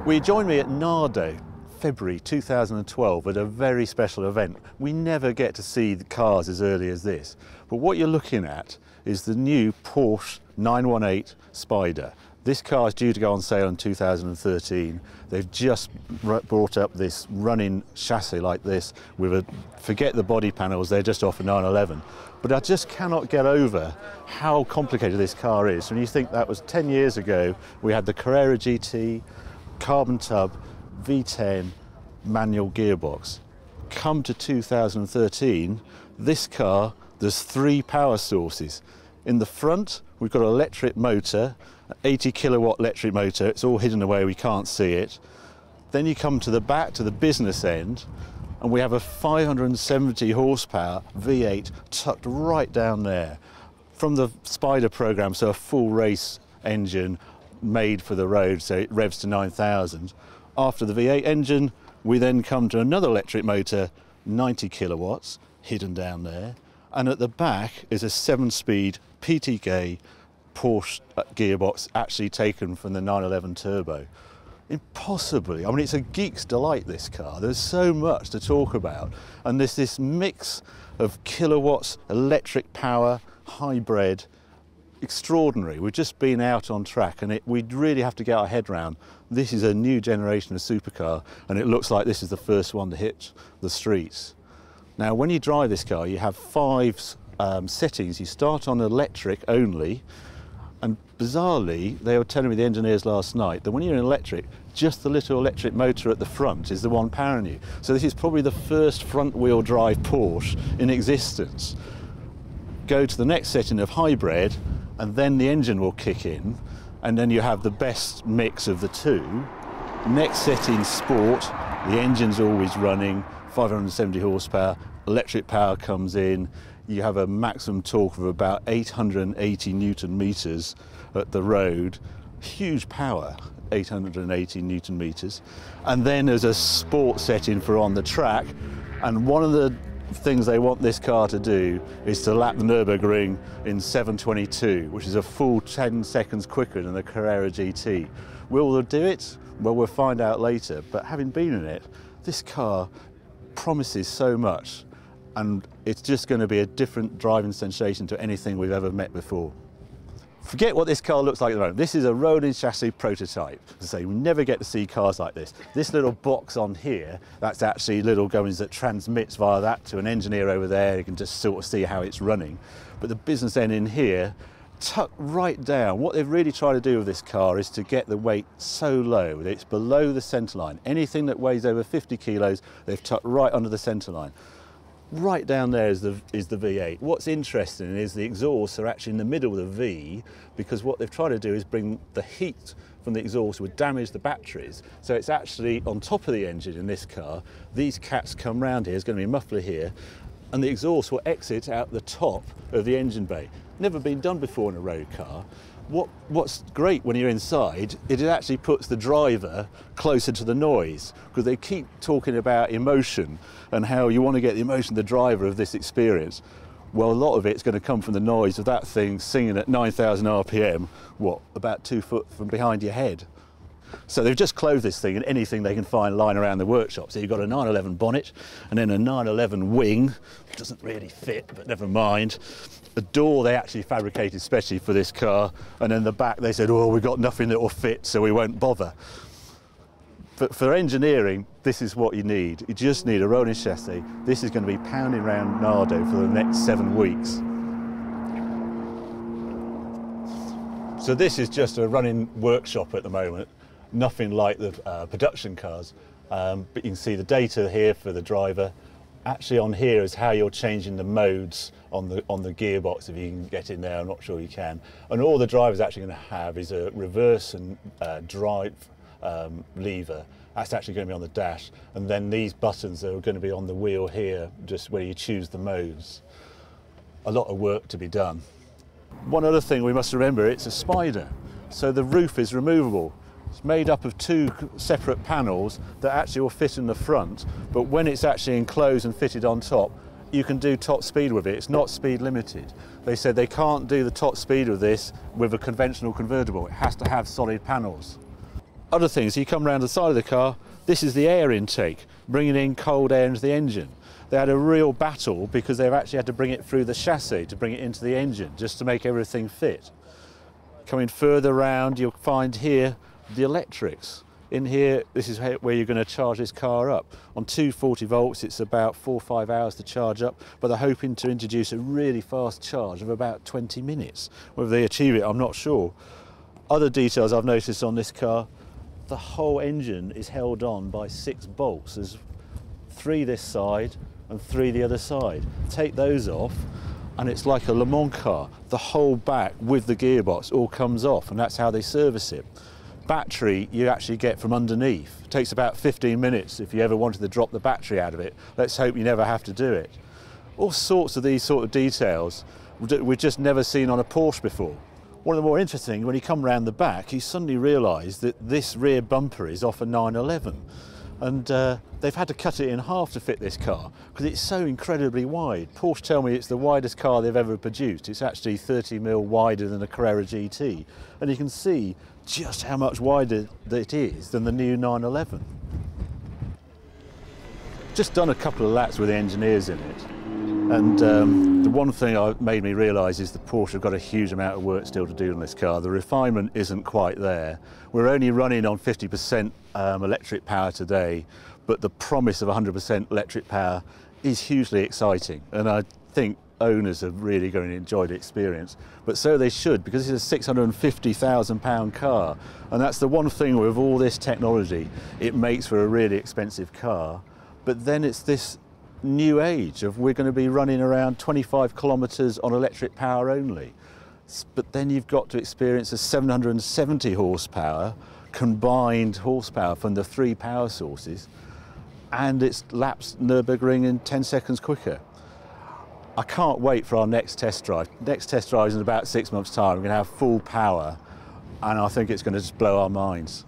Will you join me at Nardo, February 2012, at a very special event? We never get to see the cars as early as this, but what you're looking at is the new Porsche 918 Spyder. This car is due to go on sale in 2013. They've just brought up this running chassis like this with a, forget the body panels, they're just off a 911. But I just cannot get over how complicated this car is. When you think that was 10 years ago, we had the Carrera GT, carbon tub, V10, manual gearbox. Come to 2013, this car, there's 3 power sources. In the front, we've got an electric motor, an 80 kilowatt electric motor. It's all hidden away, we can't see it. Then you come to the back, to the business end, and we have a 570 horsepower V8 tucked right down there. From the Spyder program, so a full race engine made for the road, so it revs to 9,000. After the V8 engine, we then come to another electric motor, 90 kilowatts, hidden down there. And at the back is a 7-speed PTK Porsche gearbox, actually taken from the 911 Turbo. Impossibly, I mean, it's a geek's delight, this car. There's so much to talk about. And there's this mix of kilowatts, electric power, hybrid, extraordinary. We've just been out on track, and we really have to get our head round. This is a new generation of supercar, and it looks like this is the first one to hit the streets. Now, when you drive this car, you have 5 settings. You start on electric only, and bizarrely, they were telling me, the engineers last night, that when you're in electric, just the little electric motor at the front is the one powering you. So this is probably the first front-wheel drive Porsche in existence. Go to the next setting of hybrid, and then the engine will kick in, and then you have the best mix of the two. Next setting, sport, the engine's always running, 570 horsepower, electric power comes in, you have a maximum torque of about 880 Newton meters at the road, huge power, 880 Newton meters. And then there's a sport setting for on the track, and one of the things they want this car to do is to lap the Nürburgring in 7:22, which is a full 10 seconds quicker than the Carrera GT. Will they do it? Well, we'll find out later, but having been in it, this car promises so much, and it's just going to be a different driving sensation to anything we've ever met before. Forget what this car looks like at the moment. This is a rolling chassis prototype. As I say, we never get to see cars like this. This little box on here, that's actually little gubbins that transmits via that to an engineer over there. You can just sort of see how it's running. But the business end in here, tucked right down. What they've really tried to do with this car is to get the weight so low that it's below the centre line. Anything that weighs over 50 kilos, they've tucked right under the centre line. Right down there is the V8. What's interesting is the exhausts are actually in the middle of the V, because what they've tried to do is bring the heat from the exhaust would damage the batteries. So it's actually on top of the engine in this car. These cats come round here, there's going to be a muffler here, and the exhaust will exit out the top of the engine bay. Never been done before in a road car. What's great when you're inside, it actually puts the driver closer to the noise, because they keep talking about emotion and how you want to get the emotion of the driver of this experience. Well, a lot of it's going to come from the noise of that thing singing at 9,000 RPM, about 2 foot from behind your head. So they've just clothed this thing in anything they can find lying around the workshop. So you've got a 911 bonnet, and then a 911 wing. It doesn't really fit, but never mind. A door they actually fabricated especially for this car, and then the back they said, oh, we've got nothing that will fit, so we won't bother. But for engineering, this is what you need. You just need a rolling chassis. This is going to be pounding around Nardo for the next 7 weeks. So this is just a running workshop at the moment. Nothing like the production cars, but you can see the data here for the driver. Actually on here is how you're changing the modes on the gearbox, if you can get in there. I'm not sure you can. And all the driver's actually going to have is a reverse and drive lever. That's actually going to be on the dash, and then these buttons are going to be on the wheel here, just where you choose the modes. A lot of work to be done. One other thing we must remember, it's a Spyder, so the roof is removable. It's made up of 2 separate panels that actually will fit in the front, but when it's actually enclosed and fitted on top, you can do top speed with it. It's not speed limited. They said they can't do the top speed of this with a conventional convertible. It has to have solid panels. Other things, you come around the side of the car, this is the air intake, bringing in cold air into the engine. They had a real battle because they've actually had to bring it through the chassis to bring it into the engine, just to make everything fit. Coming further around, you'll find here the electrics. In here, this is where you're going to charge this car up. On 240 volts, it's about 4 or 5 hours to charge up, but they're hoping to introduce a really fast charge of about 20 minutes. Whether they achieve it, I'm not sure. Other details I've noticed on this car, the whole engine is held on by 6 bolts. There's 3 this side and 3 the other side. Take those off, and it's like a Le Mans car. The whole back with the gearbox all comes off, and that's how they service it. Battery you actually get from underneath. It takes about 15 minutes if you ever wanted to drop the battery out of it. Let's hope you never have to do it. All sorts of these sort of details we've just never seen on a Porsche before. One of the more interesting, when you come round the back, you suddenly realise that this rear bumper is off a 911. And they've had to cut it in half to fit this car because it's so incredibly wide. Porsche tell me it's the widest car they've ever produced. It's actually 30mm wider than a Carrera GT. And you can see just how much wider it is than the new 911. Just done a couple of laps with the engineers in it. And the one thing that made me realise is the Porsche have got a huge amount of work still to do on this car. The refinement isn't quite there. We're only running on 50% electric power today, but the promise of 100% electric power is hugely exciting. And I think owners are really going to enjoy the experience. But so they should, because it's a £650,000 car. And that's the one thing with all this technology, it makes for a really expensive car. But then it's this new age of we're going to be running around 25 kilometres on electric power only. But then you've got to experience a 770 horsepower combined horsepower from the 3 power sources, and it's laps Nürburgring in 10 seconds quicker. I can't wait for our next test drive. Next test drive is in about 6 months' time. We're going to have full power, and I think it's going to just blow our minds.